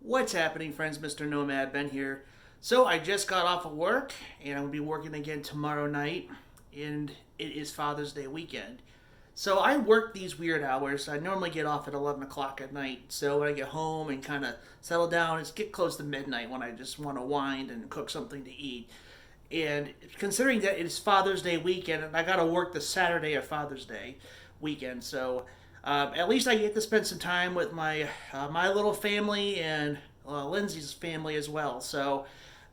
What's happening, friends? Mr. Nomad Ben here. So I just got off of work, and I'll be working again tomorrow night, and it is Father's Day weekend. So I work these weird hours. I normally get off at 11 o'clock at night. So when I get home and kind of settle down, it's get close to midnight when I just want to wind and cook something to eat. And considering that it is Father's Day weekend, and I got to work the Saturday of Father's Day weekend, so at least I get to spend some time with my little family and Lindsay's family as well. So,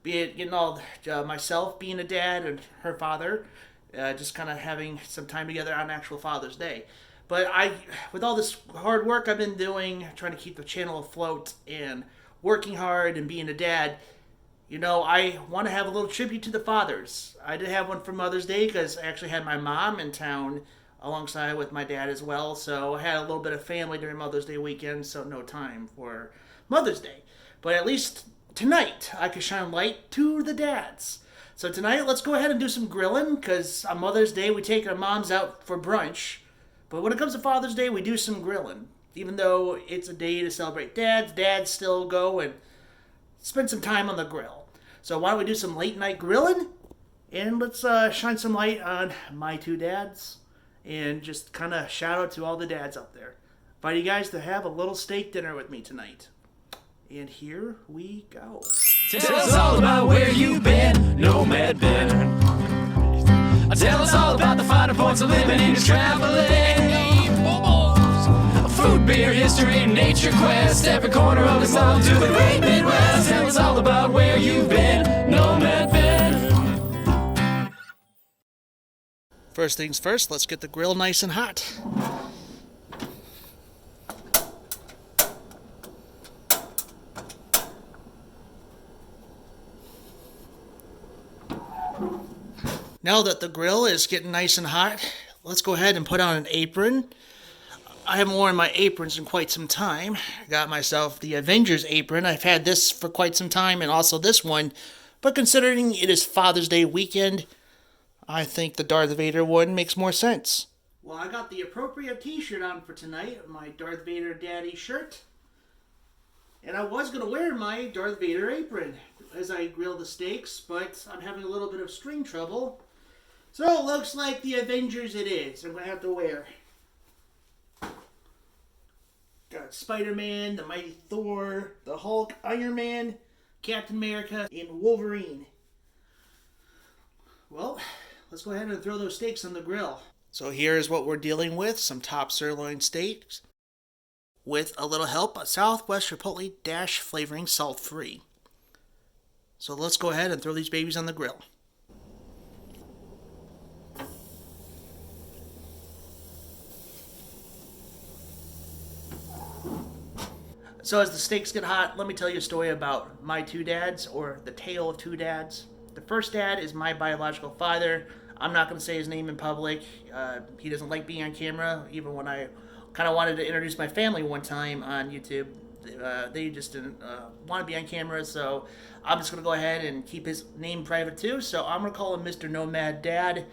be it getting all myself being a dad and her father, just kind of having some time together on actual Father's Day. But with all this hard work I've been doing, trying to keep the channel afloat and working hard and being a dad, I want to have a little tribute to the fathers. I did have one for Mother's Day because I actually had my mom in town alongside with my dad as well. So I had a little bit of family during Mother's Day weekend, so no time for Mother's Day. But at least tonight I could shine light to the dads. So tonight let's go ahead and do some grilling because on Mother's Day we take our moms out for brunch. But when it comes to Father's Day, we do some grilling. Even though it's a day to celebrate dads still go and spend some time on the grill. So why don't we do some late night grilling? And let's shine some light on my two dads. And just kind of shout out to all the dads out there. Invite you guys to have a little steak dinner with me tonight. And here we go. Tell us all about where you've been, Nomad Ben. Tell us all about the finer points of living in your traveling. Food, beer, history, nature quest. Every corner of this world to the great Midwest. Tell us all about where you've been, Nomad Ben. First things first, let's get the grill nice and hot. Now that the grill is getting nice and hot, let's go ahead and put on an apron. I haven't worn my aprons in quite some time. I got myself the Avengers apron. I've had this for quite some time and also this one. But considering it is Father's Day weekend, I think the Darth Vader one makes more sense. Well, I got the appropriate t-shirt on for tonight, my Darth Vader daddy shirt. And I was going to wear my Darth Vader apron as I grill the steaks, but I'm having a little bit of string trouble. So it looks like the Avengers it is. I'm going to have to wear. Got Spider-Man, the Mighty Thor, the Hulk, Iron Man, Captain America, and Wolverine. Well, let's go ahead and throw those steaks on the grill. So here's what we're dealing with. Some top sirloin steaks with a little help of Southwest Chipotle Dash flavoring salt-free. So let's go ahead and throw these babies on the grill. So as the steaks get hot, let me tell you a story about my two dads, or the tale of two dads. The first dad is my biological father. I'm not going to say his name in public. He doesn't like being on camera. Even when I kind of wanted to introduce my family one time on YouTube, they just didn't want to be on camera. So I'm just going to go ahead and keep his name private too. So I'm going to call him Mr. Nomad Dad.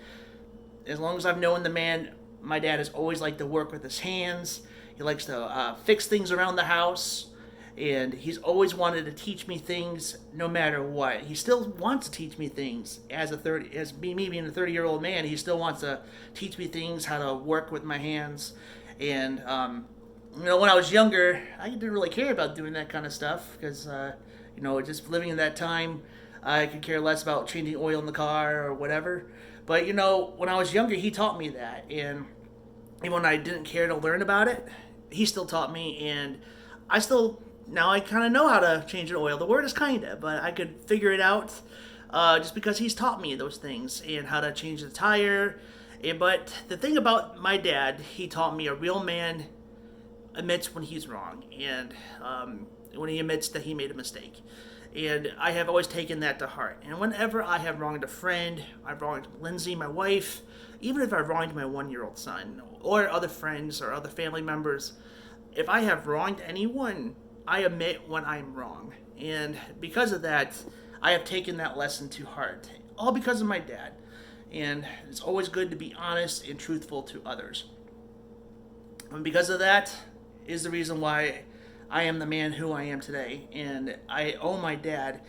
As long as I've known the man, my dad has always liked to work with his hands. He likes to fix things around the house. And he's always wanted to teach me things no matter what. He still wants to teach me things as me being a 30-year-old man. He still wants to teach me things, how to work with my hands. And, when I was younger, I didn't really care about doing that kind of stuff because, just living in that time, I could care less about changing oil in the car or whatever. But, when I was younger, he taught me that. And even when I didn't care to learn about it, he still taught me. And now I kind of know how to change an oil. The word is kind of, but I could figure it out just because he's taught me those things and how to change the tire. But the thing about my dad, he taught me a real man admits when he's wrong and when he admits that he made a mistake. And I have always taken that to heart. And whenever I have wronged a friend, I've wronged Lindsay, my wife, even if I've wronged my 1-year-old son or other friends or other family members, if I have wronged anyone, I admit when I'm wrong. And because of that, I have taken that lesson to heart. All because of my dad. And it's always good to be honest and truthful to others. And because of that is the reason why I am the man who I am today. And I owe my dad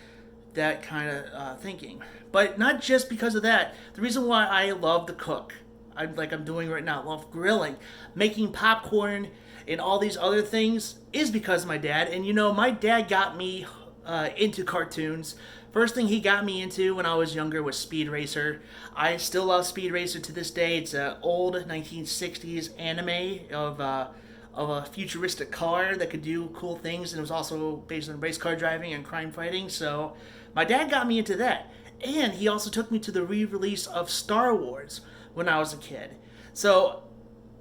that kind of thinking. But not just because of that. The reason why I love to cook, I'm doing right now, love grilling, making popcorn, and all these other things is because of my dad. And my dad got me into cartoons. First thing he got me into when I was younger was Speed Racer. I still love Speed Racer to this day. It's an old 1960s anime of a futuristic car that could do cool things, and it was also based on race car driving and crime fighting. So my dad got me into that. And he also took me to the re-release of Star Wars when I was a kid. So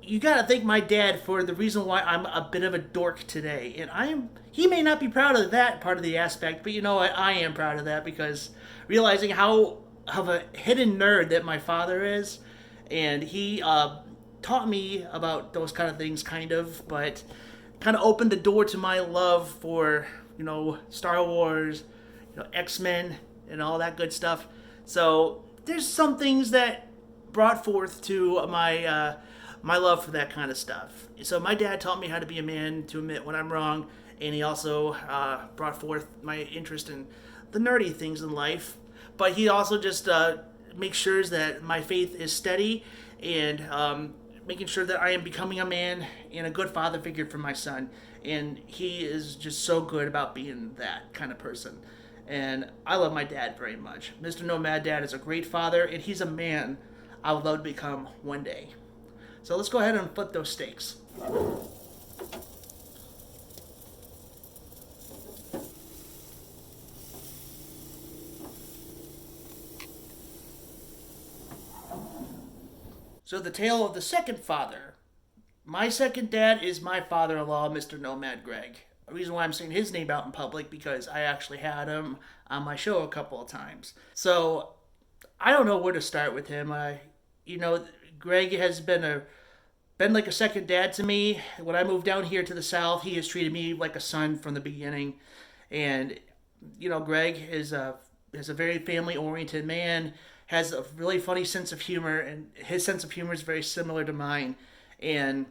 you gotta thank my dad for the reason why I'm a bit of a dork today. And he may not be proud of that part of the aspect, but you know what? I am proud of that, because realizing how of a hidden nerd that my father is, and he taught me about those kind of things, but kind of opened the door to my love for, Star Wars, X-Men, and all that good stuff. So there's some things that brought forth to my love for that kind of stuff. So my dad taught me how to be a man, to admit when I'm wrong, and he also brought forth my interest in the nerdy things in life. But he also just makes sure that my faith is steady, and making sure that I am becoming a man and a good father figure for my son. And he is just so good about being that kind of person. And I love my dad very much. Mr. Nomad Dad is a great father, and he's a man I would love to become one day. So let's go ahead and flip those steaks. So the tale of the second father. My second dad is my father-in-law, Mr. Nomad Greg. The reason why I'm saying his name out in public, because I actually had him on my show a couple of times. So I don't know where to start with him. Greg has been like a second dad to me. When I moved down here to the South, he has treated me like a son from the beginning. And Greg is a very family-oriented man, has a really funny sense of humor, and his sense of humor is very similar to mine. And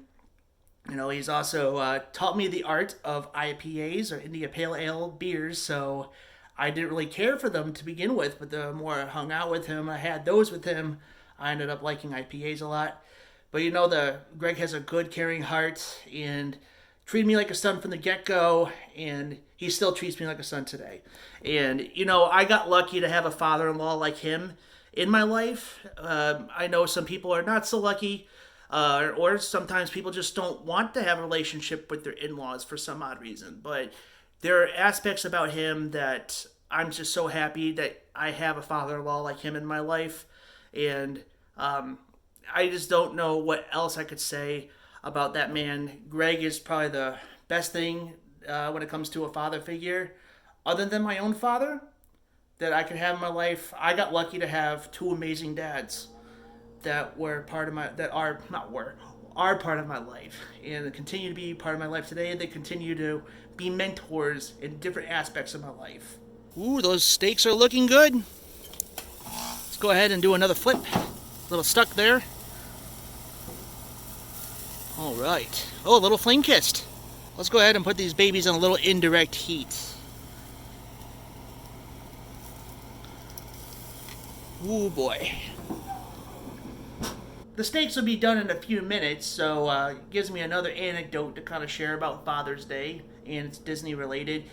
he's also taught me the art of IPAs, or India Pale Ale beers. So I didn't really care for them to begin with, but the more I hung out with him, I had those with him, I ended up liking IPAs a lot. But Greg has a good, caring heart, and treated me like a son from the get-go, and he still treats me like a son today. And I got lucky to have a father-in-law like him in my life. I know some people are not so lucky, or sometimes people just don't want to have a relationship with their in-laws for some odd reason. But there are aspects about him that I'm just so happy that I have a father-in-law like him in my life. And I just don't know what else I could say about that man. Greg is probably the best thing when it comes to a father figure, other than my own father, that I could have in my life. I got lucky to have two amazing dads that are part of my life, and continue to be part of my life today. They continue to be mentors in different aspects of my life. Ooh, those steaks are looking good. Let's go ahead and do another flip. A little stuck there. All right. Oh, a little flame kissed. Let's go ahead and put these babies on a little indirect heat. Ooh, boy. The steaks will be done in a few minutes, so it gives me another anecdote to kind of share about Father's Day, and it's Disney related.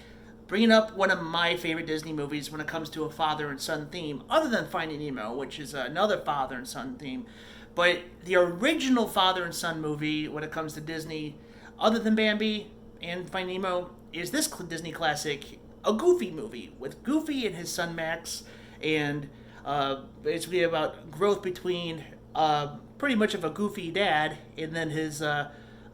Bringing up one of my favorite Disney movies when it comes to a father and son theme, other than Finding Nemo, which is another father and son theme. But the original father and son movie when it comes to Disney, other than Bambi and Finding Nemo, is this Disney classic, a Goofy movie, with Goofy and his son Max, and basically about growth between pretty much of a goofy dad and then his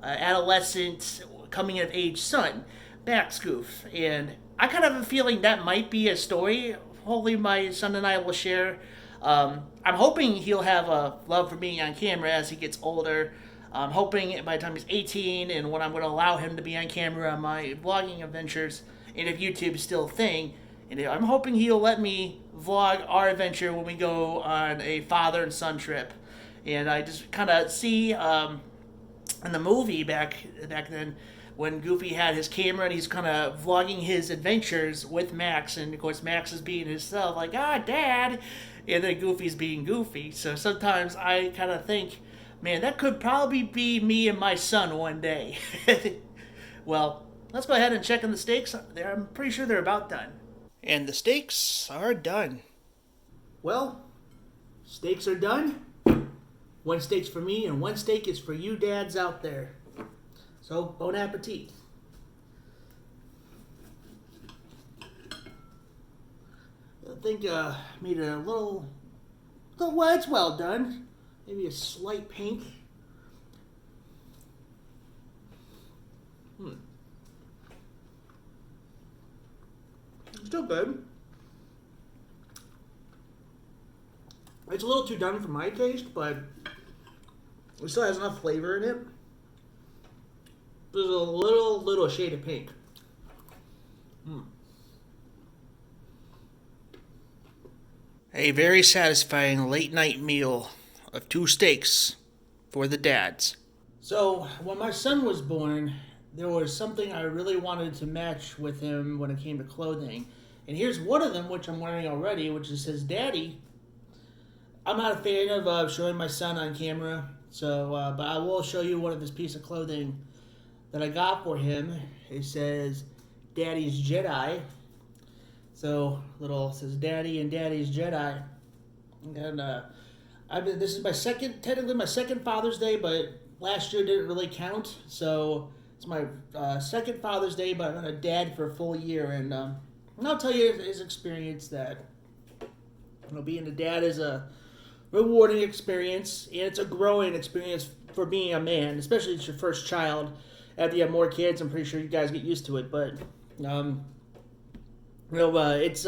adolescent coming of age son, Max Goof. And I kind of have a feeling that might be a story hopefully my son and I will share. I'm hoping he'll have a love for being on camera as he gets older. I'm hoping by the time he's 18 and when I'm going to allow him to be on camera on my vlogging adventures, and if YouTube's still a thing, and I'm hoping he'll let me vlog our adventure when we go on a father and son trip. And I just kind of see in the movie back then, when Goofy had his camera and he's kind of vlogging his adventures with Max, and of course Max is being himself, like, Dad, and then Goofy's being Goofy. So sometimes I kind of think, man, that could probably be me and my son one day. Well, let's go ahead and check on the steaks. I'm pretty sure they're about done. And the steaks are done. Well, steaks are done. One steak's for me, and one steak is for you dads out there. So, bon appetit. I think made it a little, well, it's well done. Maybe a slight pink. Still good. It's a little too done for my taste, but it still has enough flavor in it. There's a little shade of pink. A very satisfying late night meal of 2 steaks for the dads. So, when my son was born, there was something I really wanted to match with him when it came to clothing. And here's one of them, which I'm wearing already, which is says Daddy. I'm not a fan of showing my son on camera, so but I will show you one of his pieces of clothing that I got for him. It says Daddy's Jedi. So says Daddy and Daddy's Jedi. And this is technically my second Father's Day, but last year didn't really count. So it's my second Father's Day, but I'm a dad for a full year, and I'll tell you his experience that being a dad is a rewarding experience, and it's a growing experience for being a man, especially if it's your first child. After you have more kids, I'm pretty sure you guys get used to it, but it's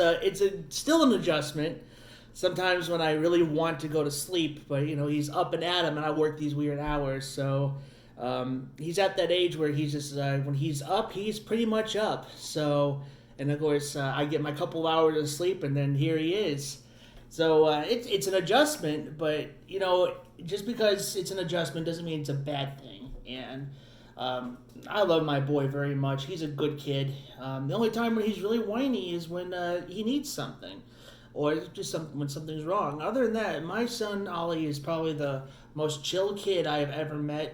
still an adjustment. Sometimes when I really want to go to sleep, but he's up and at 'em, and I work these weird hours, so he's at that age where he's just when he's up, he's pretty much up. So, and of course, I get my couple hours of sleep, and then here he is. So it's an adjustment, but just because it's an adjustment doesn't mean it's a bad thing. And I love my boy very much. He's a good kid. The only time when he's really whiny is when he needs something, or just when something's wrong. Other than that, my son Ollie is probably the most chill kid I have ever met.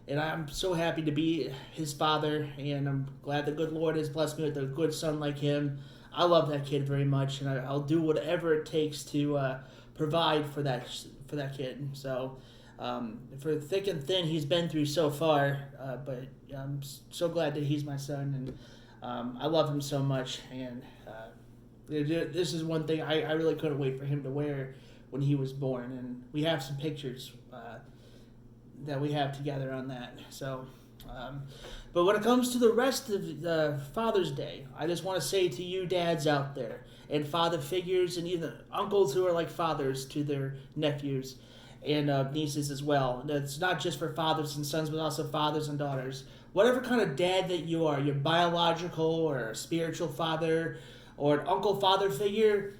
And I'm so happy to be his father, and I'm glad the good Lord has blessed me with a good son like him. I love that kid very much, and I'll do whatever it takes to provide for that kid. So, for thick and thin, he's been through so far, but I'm so glad that he's my son, and I love him so much. And this is one thing I really couldn't wait for him to wear when he was born, and we have some pictures that we have together on that. So, but when it comes to the rest of the Father's Day, I just want to say to you dads out there, and father figures, and even uncles who are like fathers to their nephews and nieces as well. It's not just for fathers and sons, but also fathers and daughters. Whatever kind of dad that you are, your biological or a spiritual father or an uncle father figure,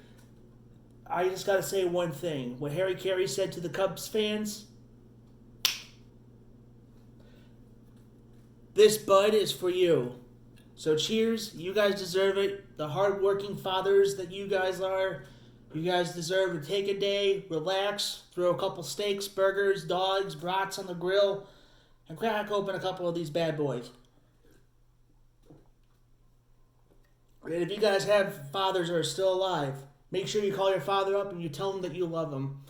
I just got to say one thing. What Harry Carey said to the Cubs fans: this bud is for you. So cheers. You guys deserve it. The hardworking fathers that you guys are, you guys deserve to take a day, relax, throw a couple steaks, burgers, dogs, brats on the grill, and crack open a couple of these bad boys. And if you guys have fathers that are still alive, make sure you call your father up and you tell him that you love him.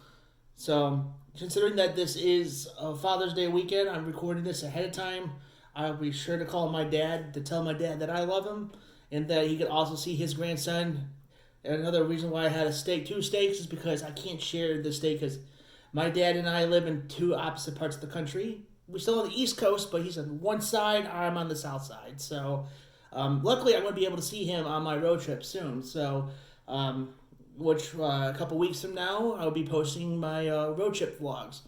So, considering that this is a Father's Day weekend, I'm recording this ahead of time. I'll be sure to call my dad to tell my dad that I love him and that he could also see his grandson. And another reason why I had two steaks, is because I can't share the steak because my dad and I live in two opposite parts of the country. We're still on the East Coast, but he's on one side, I'm on the South side. So, luckily I'm going to be able to see him on my road trip soon. So, which a couple weeks from now, I'll be posting my road trip vlogs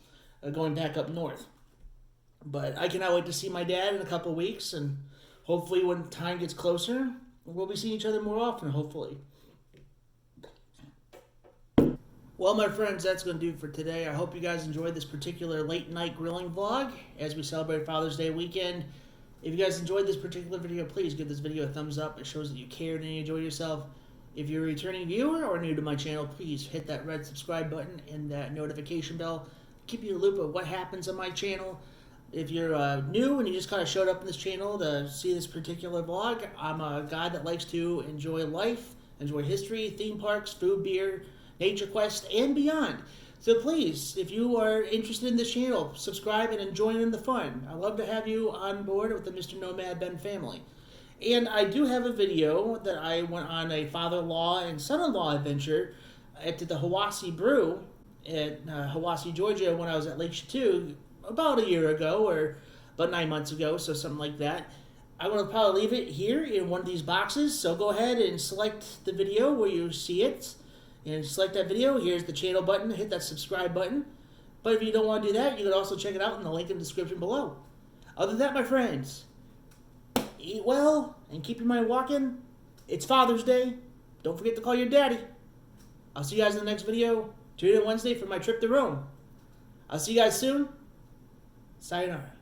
going back up north. But I cannot wait to see my dad in a couple of weeks, and hopefully when time gets closer, we'll be seeing each other more often, hopefully. Well, my friends, that's going to do it for today. I hope you guys enjoyed this particular late night grilling vlog as we celebrate Father's Day weekend. If you guys enjoyed this particular video, please give this video a thumbs up. It shows that you cared and you enjoyed yourself. If you're a returning viewer or new to my channel, please hit that red subscribe button and that notification bell. Keep you in the loop of what happens on my channel. If you're new and you just kind of showed up on this channel to see this particular vlog, I'm a guy that likes to enjoy life, enjoy history, theme parks, food, beer, nature quest, and beyond. So please, if you are interested in this channel, subscribe and join in the fun. I love to have you on board with the Mr. Nomad Ben family. And I do have a video that I went on a father-in-law and son-in-law adventure at the Hiwassee Brew at Hiwassee, Georgia, when I was at Lake Chateau about a year ago or about 9 months ago, so something like that. I'm going to probably leave it here in one of these boxes, so go ahead and select the video where you see it. And select that video. Here's the channel button. Hit that subscribe button. But if you don't want to do that, you can also check it out in the link in the description below. Other than that, my friends, eat well and keep your mind walking. It's Father's Day. Don't forget to call your daddy. I'll see you guys in the next video. Tune in Wednesday for my trip to Rome. I'll see you guys soon. Sayonara.